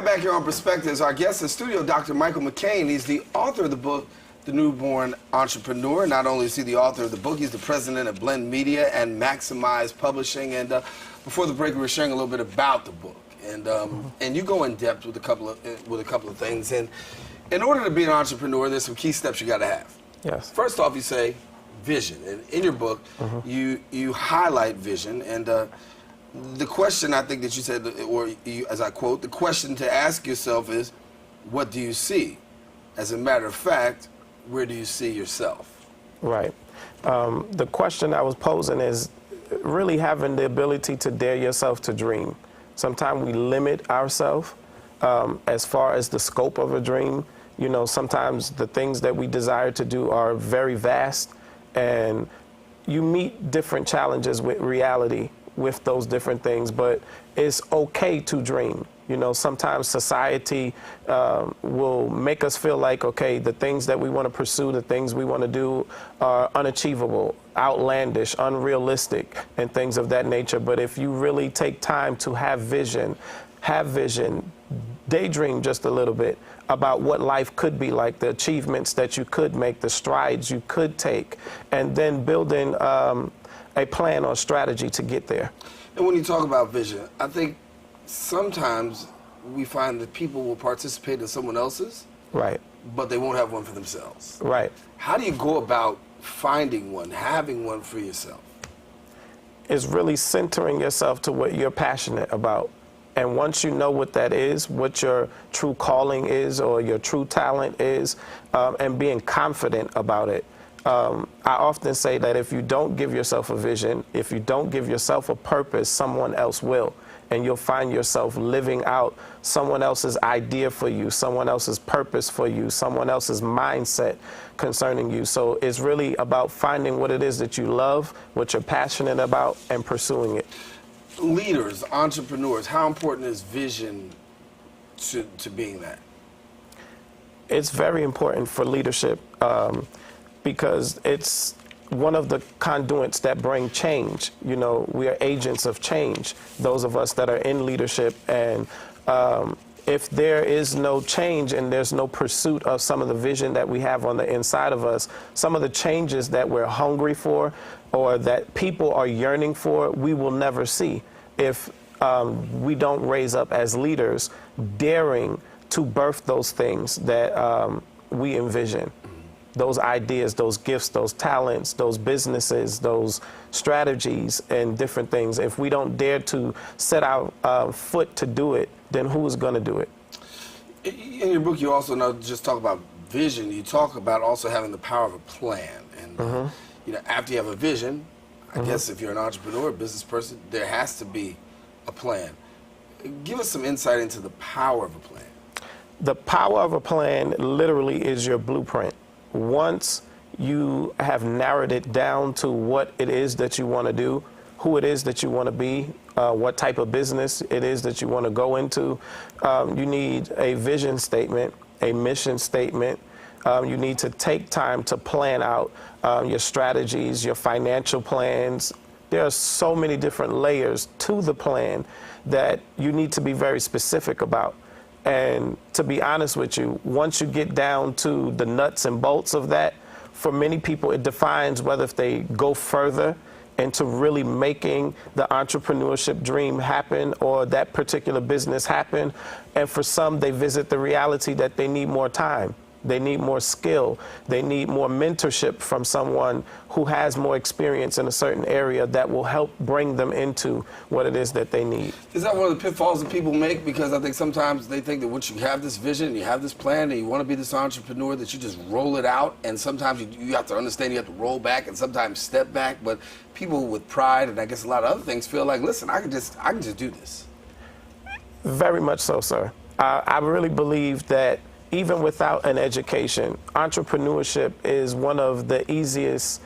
back here on Perspectives. Our guest in studio, Dr. Michael McCain. He's the author of the book, The Newborn Entrepreneur. Not only is he the author of the book, he's the president of Blend Media and Maximize Publishing. And before the break, we were sharing a little bit about the book. And you go in depth with a couple of things. And in order to be an entrepreneur, there's some key steps you got to have. Yes. First off, you say vision. And in your book, you highlight vision. And the question I think that you said, or you, as I quote, the question to ask yourself is, what do you see? As a matter of fact, where do you see yourself? Right. The question I was posing is really having the ability to dare yourself to dream. Sometimes we limit ourselves as far as the scope of a dream. You know, sometimes the things that we desire to do are very vast, and you meet different challenges with reality with those different things, but it's okay to dream. You know, sometimes society will make us feel like, okay, the things that we want to pursue, the things we want to do are unachievable, outlandish, unrealistic, and things of that nature. But if you really take time to have vision, daydream just a little bit about what life could be like, the achievements that you could make, the strides you could take, and then building a plan or strategy to get there. And when you talk about vision, I think sometimes we find that people will participate in someone else's, right, but they won't have one for themselves. Right. How do you go about finding one, having one for yourself? It's really centering yourself to what you're passionate about. And once you know what that is, what your true calling is or your true talent is, and being confident about it. I often say that if you don't give yourself a vision, if you don't give yourself a purpose, someone else will. And you'll find yourself living out someone else's idea for you, someone else's purpose for you, someone else's mindset concerning you. So it's really about finding what it is that you love, what you're passionate about, and pursuing it. Leaders, entrepreneurs, how important is vision to being that? It's very important for leadership because it's one of the conduits that bring change. You know, we are agents of change, those of us that are in leadership. And if there is no change and there's no pursuit of some of the vision that we have on the inside of us, some of the changes that we're hungry for or that people are yearning for, we will never see if we don't raise up as leaders daring to birth those things that we envision. Those ideas, those gifts, those talents, those businesses, those strategies and different things. If we don't dare to set our foot to do it, then who is going to do it? In your book, you also not just talk about vision, you talk about also having the power of a plan. And you know, after you have a vision, I guess if you're an entrepreneur, a business person, there has to be a plan. Give us some insight into the power of a plan. The power of a plan literally is your blueprint. Once you have narrowed it down to what it is that you want to do, who it is that you want to be, what type of business it is that you want to go into, you need a vision statement, a mission statement. You need to take time to plan out your strategies, your financial plans. There are so many different layers to the plan that you need to be very specific about. And to be honest with you, once you get down to the nuts and bolts of that, for many people it defines whether if they go further into really making the entrepreneurship dream happen or that particular business happen. And for some, they visit the reality that they need more time. They need more skill. They need more mentorship from someone who has more experience in a certain area that will help bring them into what it is that they need. Is that one of the pitfalls that people make? Because I think sometimes they think that once you have this vision, you have this plan, and you want to be this entrepreneur, that you just roll it out. And sometimes you have to understand you have to roll back and sometimes step back. But people with pride and I guess a lot of other things feel like, listen, I can just do this. Very much so, sir. I really believe that even without an education, entrepreneurship is one of the easiest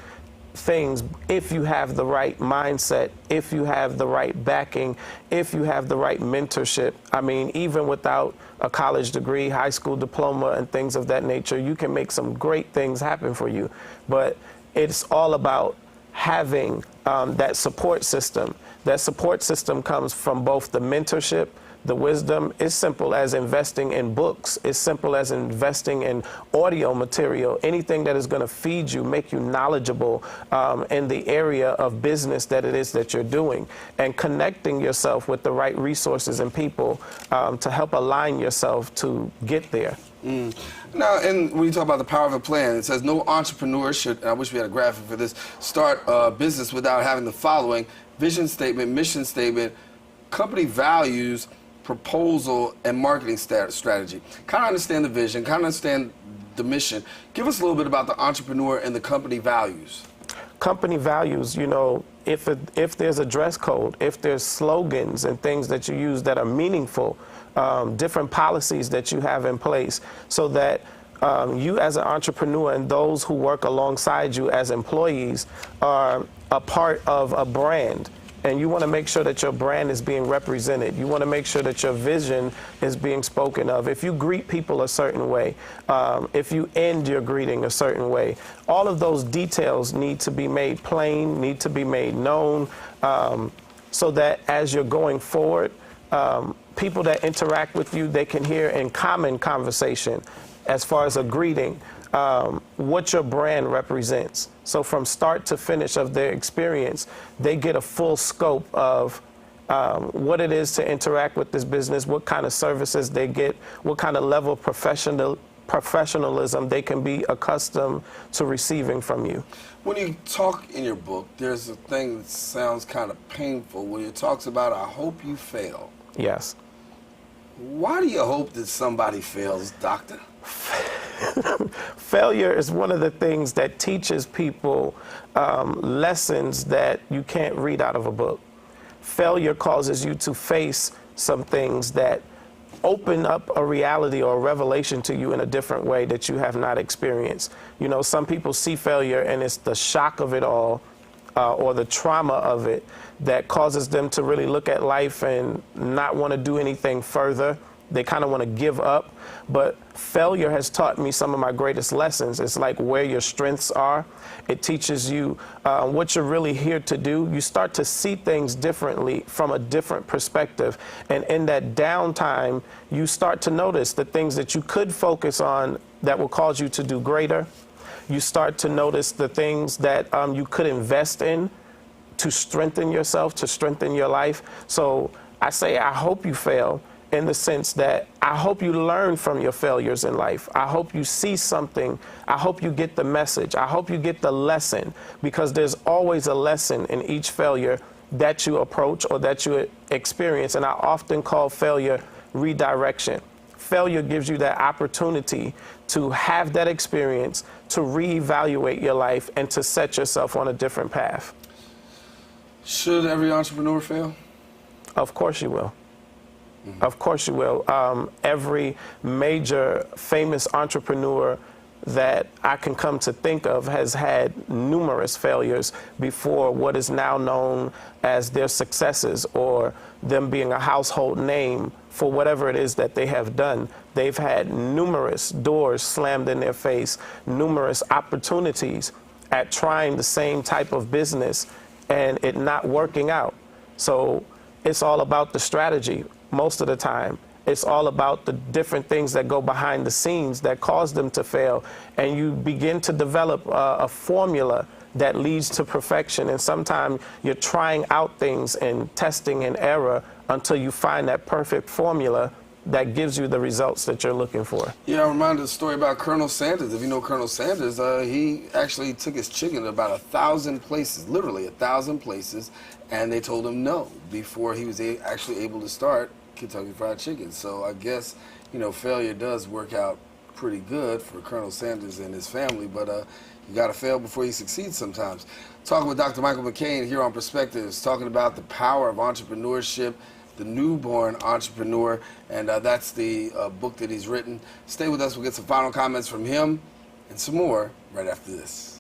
things if you have the right mindset, if you have the right backing, if you have the right mentorship. I mean, even without a college degree, high school diploma, and things of that nature, you can make some great things happen for you. But it's all about having that support system. That support system comes from both the mentorship, The wisdom is simple as investing in books. It's simple as investing in audio material, anything that is going to feed you, make you knowledgeable in the area of business that it is that you're doing, and connecting yourself with the right resources and people to help align yourself to get there. Now, and when you talk about the power of a plan, it says no entrepreneur should, and I wish we had a graphic for this, start a business without having the following: vision statement, mission statement, company values, proposal, and marketing strategy. Kind of understand the vision, kind of understand the mission. Give us a little bit about the entrepreneur and the company values. Company values, you know, if there's a dress code, if there's slogans and things that you use that are meaningful, different policies that you have in place, so that you as an entrepreneur and those who work alongside you as employees are a part of a brand. And you want to make sure that your brand is being represented. You want to make sure that your vision is being spoken of. If you greet people a certain way, if you end your greeting a certain way, all of those details need to be made plain, need to be made known, so that as you're going forward, people that interact with you, they can hear in common conversation as far as a greeting, what your brand represents. So from start to finish of their experience, they get a full scope of what it is to interact with this business, what kind of services they get, what kind of level of professionalism they can be accustomed to receiving from you. When you talk in your book, there's a thing that sounds kind of painful when it talks about, I hope you fail. Yes. Why do you hope that somebody fails, doctor? Failure is one of the things that teaches people lessons that you can't read out of a book. Failure causes you to face some things that open up a reality or a revelation to you in a different way that you have not experienced. You know, some people see failure and it's the shock of it all, or the trauma of it, that causes them to really look at life and not want to do anything further. They kind of want to give up. But failure has taught me some of my greatest lessons. It's like where your strengths are. It teaches you what you're really here to do. You start to see things differently from a different perspective. And in that downtime, you start to notice the things that you could focus on that will cause you to do greater. You start to notice the things that you could invest in to strengthen yourself, to strengthen your life. So I say, I hope you fail, in the sense that I hope you learn from your failures in life. I hope you see something. I hope you get the message. I hope you get the lesson, because there's always a lesson in each failure that you approach or that you experience. And I often call failure redirection. Failure gives you that opportunity to have that experience, to reevaluate your life, and to set yourself on a different path. Should every entrepreneur fail? Of course you will. Of course you will. Every major famous entrepreneur that I can come to think of has had numerous failures before what is now known as their successes, or them being a household name for whatever it is that they have done. They've had numerous doors slammed in their face, numerous opportunities at trying the same type of business and it not working out. So it's all about the strategy most of the time. It's all about the different things that go behind the scenes that cause them to fail. And you begin to develop a formula that leads to perfection. And sometimes you're trying out things and testing and error until you find that perfect formula that gives you the results that you're looking for. Yeah, I'm reminded of the story about Colonel Sanders. If you know Colonel Sanders, he actually took his chicken to about 1,000 places, literally 1,000 places, and they told him no before he was actually able to start Kentucky Fried Chicken. So I guess, you know, failure does work out pretty good for Colonel Sanders and his family, but you got to fail before you succeed sometimes. Talking with Dr. Michael McCain here on Perspectives, talking about the power of entrepreneurship, the newborn entrepreneur, and that's the book that he's written. Stay with us. We'll get some final comments from him and some more right after this.